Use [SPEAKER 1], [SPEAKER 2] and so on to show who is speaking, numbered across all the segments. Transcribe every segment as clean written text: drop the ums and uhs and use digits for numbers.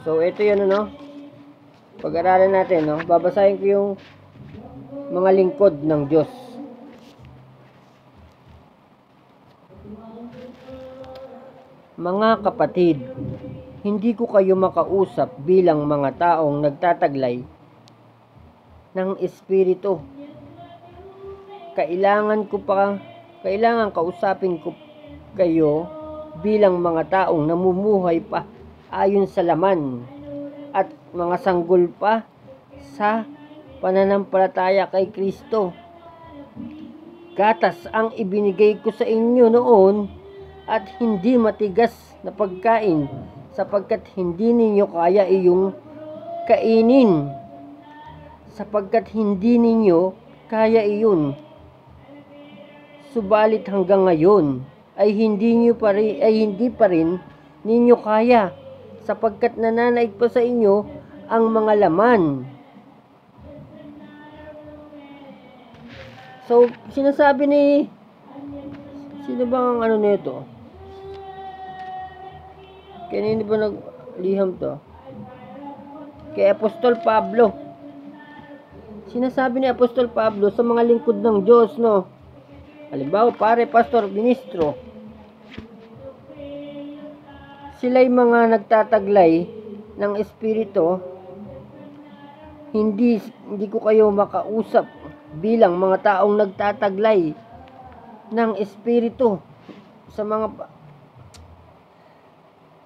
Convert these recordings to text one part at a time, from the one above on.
[SPEAKER 1] So, ito yun, ano? Pag-aralan natin, no? Babasahin ko yung mga lingkod ng Diyos. Mga kapatid, hindi ko kayo makausap bilang mga taong nagtataglay ng Espiritu. Kailangan kausapin ko kayo bilang mga taong namumuhay pa ayon sa laman at mga sanggol pa sa pananampalataya kay Kristo. Gatas ang ibinigay ko sa inyo noon at hindi matigas na pagkain, sapagkat hindi ninyo kaya iyong kainin, sapagkat hindi ninyo kaya iyon. Subalit hanggang ngayon ay hindi pa rin ninyo kaya, sapagkat nananaig pa sa inyo ang mga laman. So, sinasabi ni sino ba ang ano nito? Kanino ba nagliham to? Kay Apostol Pablo. Sinasabi ni Apostol Pablo sa mga lingkod ng Diyos, no? Halimbawa, pare, pastor, ministro. Sila'y mga nagtataglay ng Espiritu. Hindi ko kayo makausap bilang mga taong nagtataglay ng Espiritu.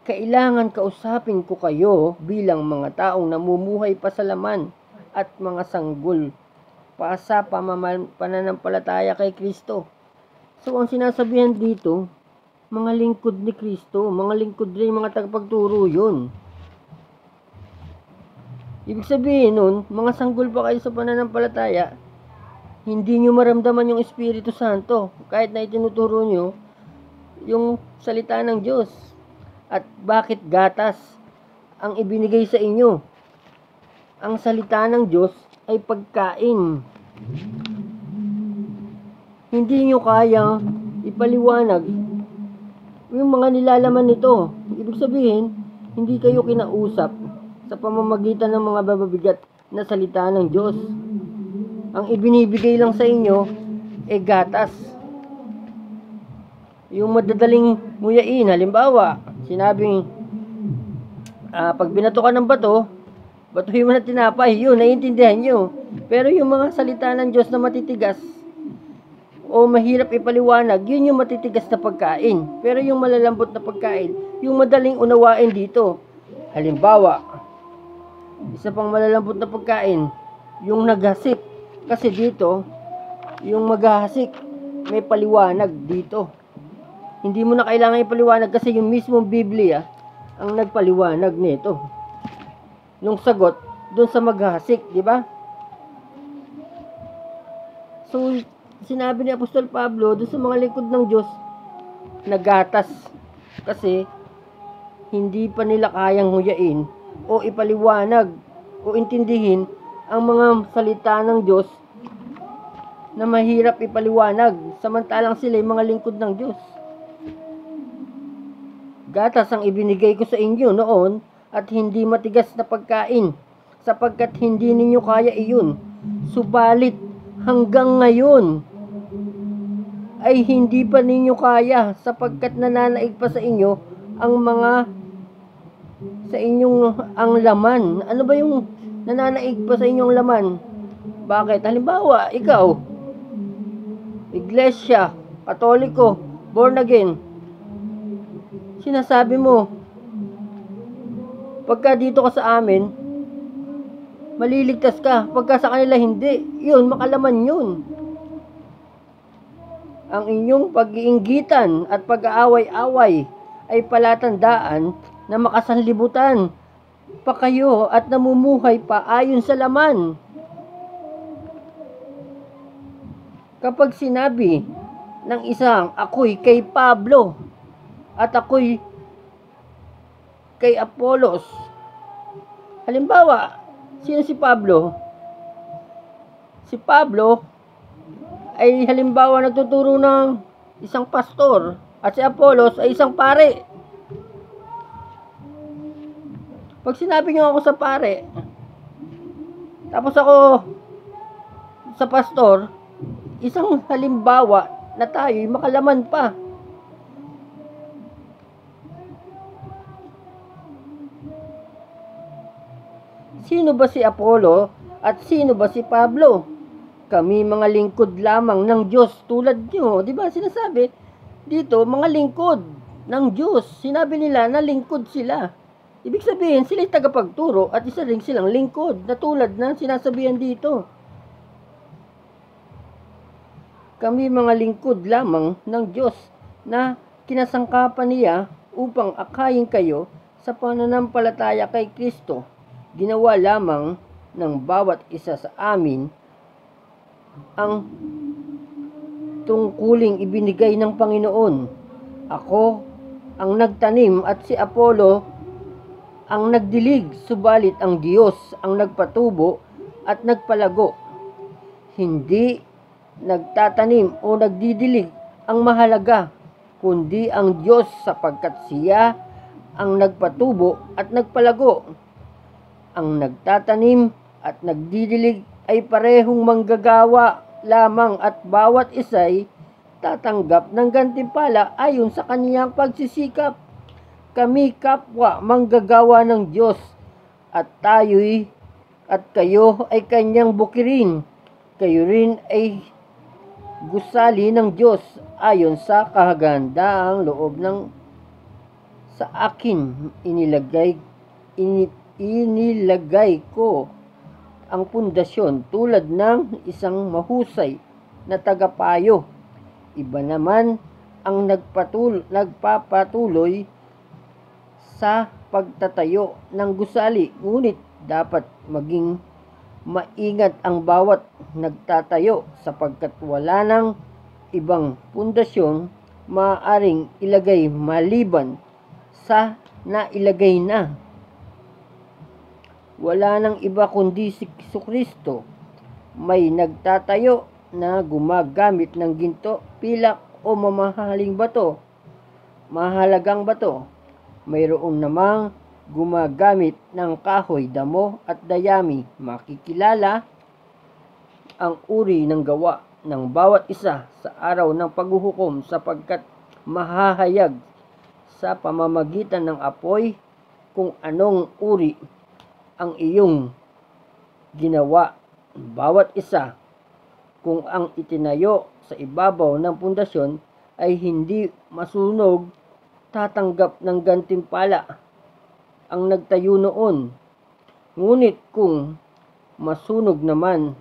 [SPEAKER 1] Kailangan kausapin ko kayo bilang mga taong namumuhay pa sa laman at mga sanggol pa sa pananampalataya kay Kristo. So, ang sinasabihan dito, mga lingkod ni Kristo, mga lingkod rin, mga tagapagturo yun. Ibig sabihin nun, mga sanggol pa kayo sa pananampalataya, hindi nyo maramdaman yung Espiritu Santo kahit na itinuturo nyo yung salita ng Diyos. At bakit gatas ang ibinigay sa inyo? Ang salita ng Diyos ay pagkain. Hindi nyo kaya ipaliwanag yung mga nilalaman nito. Ibig sabihin, hindi kayo kinausap sa pamamagitan ng mga bababigat na salita ng Diyos. Ang ibinibigay lang sa inyo ay gatas. Yung madadaling nguyain, halimbawa, sinabing pag binato ka ng bato, batuhin mo na tinapay, yun, naiintindihan nyo. Pero yung mga salita ng Diyos na matitigas o mahirap ipaliwanag, yun yung matitigas na pagkain. Pero yung malalambot na pagkain, yung madaling unawain dito. Halimbawa, isa pang malalambot na pagkain, yung naghasik. Kasi dito, yung maghahasik, may paliwanag dito. Hindi mo na kailangan ipaliwanag kasi yung mismong Biblia ang nagpaliwanag nito. Yung sagot doon sa maghahasik, di ba? So, sinabi ni Apostol Pablo doon sa mga lingkod ng Diyos, nagatas. Kasi, hindi pa nila kayang huyain o ipaliwanag o intindihin ang mga salita ng Diyos na mahirap ipaliwanag. Samantalang sila yung mga lingkod ng Diyos. Gatas ang ibinigay ko sa inyo noon at hindi matigas na pagkain, sapagkat hindi ninyo kaya iyon. Subalit hanggang ngayon ay hindi pa ninyo kaya, sapagkat nananaig pa sa inyo ang laman. Ano ba yung nananaig pa sa inyong laman? Bakit? Halimbawa, ikaw, Iglesia, Katoliko, born again, sinasabi mo, pagka dito ka sa amin, maliligtas ka. Pagka sa kanila hindi, yun, makalaman yun. Ang inyong pag-iinggitan at pag-aaway-away ay palatandaan na makasanlibutan pa kayo at namumuhay pa ayon sa laman. Kapag sinabi ng isang, ako'y kay Pablo at ako'y kay Apolos. Halimbawa, sino si Pablo? Si Pablo ay halimbawa nagtuturo ng isang pastor at si Apolos ay isang pare. Pag sinabi niyo ako sa pare, tapos ako sa pastor, isang halimbawa na tayo'y makalaman pa. Sino ba si Apollo at sino ba si Pablo? Kami mga lingkod lamang ng Diyos tulad nyo. Di ba sinasabi dito, mga lingkod ng Diyos. Sinabi nila na lingkod sila. Ibig sabihin, sila'y tagapagturo at isa rin silang lingkod na tulad ng sinasabihan dito. Kami mga lingkod lamang ng Diyos na kinasangkapan niya upang akayin kayo sa pananampalataya kay Kristo. Ginawa lamang ng bawat isa sa amin ang tungkuling ibinigay ng Panginoon. Ako ang nagtanim at si Apollo ang nagdilig, subalit ang Diyos ang nagpatubo at nagpalago. Hindi nagtatanim o nagdidilig ang mahalaga, kundi ang Diyos, sapagkat siya ang nagpatubo at nagpalago. Ang nagtatanim at nagdidilig ay parehong manggagawa lamang at bawat isa'y tatanggap ng gantimpala ayon sa kaniyang pagsisikap. Kami kapwa manggagawa ng Diyos at kayo ay kanyang bukirin. Kayo rin ay gusali ng Diyos ayon sa kahagandaang loob ng sa akin inilagay ko ang pundasyon tulad ng isang mahusay na tagapayo. Iba naman ang nagpapatuloy sa pagtatayo ng gusali, ngunit dapat maging maingat ang bawat nagtatayo sapagkat wala nang ibang pundasyon maaaring ilagay maliban sa nailagay na. Wala nang iba kundi si Kristo. May nagtatayo na gumagamit ng ginto, pilak o mamahaling bato, mahalagang bato. Mayroong namang gumagamit ng kahoy, damo at dayami. Makikilala ang uri ng gawa ng bawat isa sa araw ng paghuhukom sapagkat mahahayag sa pamamagitan ng apoy kung anong uri ang iyong ginawa. Bawat isa, kung ang itinayo sa ibabaw ng pundasyon ay hindi masunog, tatanggap ng gantimpala ang nagtayo noon. Ngunit kung masunog naman,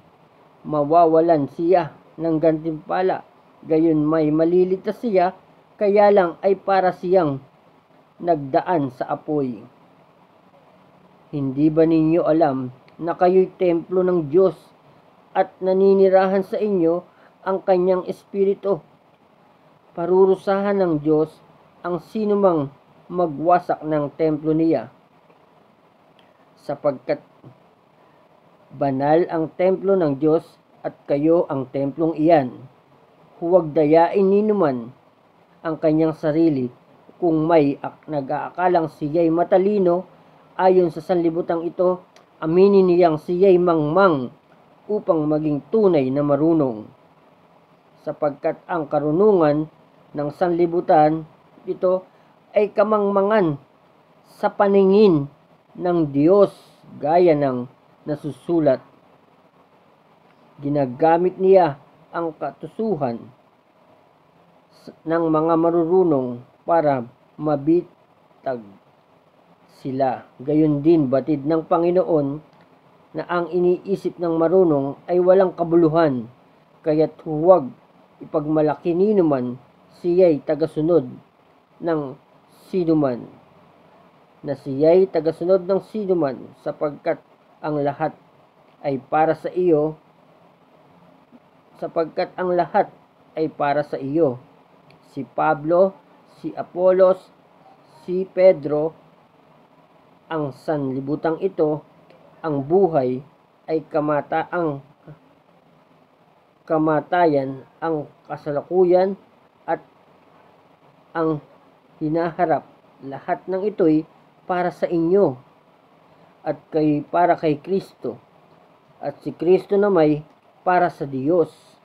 [SPEAKER 1] mawawalan siya ng gantimpala. Gayon may maliligtas siya, kaya lang ay para siyang nagdaan sa apoy. Hindi ba ninyo alam na kayo'y templo ng Diyos at naninirahan sa inyo ang kanyang espiritu? Parurusahan ng Diyos ang sinumang magwasak ng templo niya, sapagkat banal ang templo ng Diyos at kayo ang templong iyan. Huwag dayain ninuman ang kanyang sarili. Kung may nag-aakalang siya'y matalino ayon sa sanlibutan ito, aminin niyang siya'y mangmang upang maging tunay na marunong. Sapagkat ang karunungan ng sanlibutan ito ay kamangmangan sa paningin ng Diyos, gaya ng nasusulat. Ginagamit niya ang katusuhan ng mga marurunong para mabitag sila. Gayon din batid ng Panginoon na ang iniisip ng marunong ay walang kabuluhan, kaya't huwag ipagmalaki ninuman siya'y tagasunod ng sinuman, sapagkat ang lahat ay para sa iyo, si Pablo, si Apolos, si Pedro, ang sanlibutan ito, ang buhay ay kamatayan, ang kasalukuyan at ang hinaharap. Lahat ng ito'y para sa inyo. at para kay Kristo. At si Kristo na may para sa Diyos.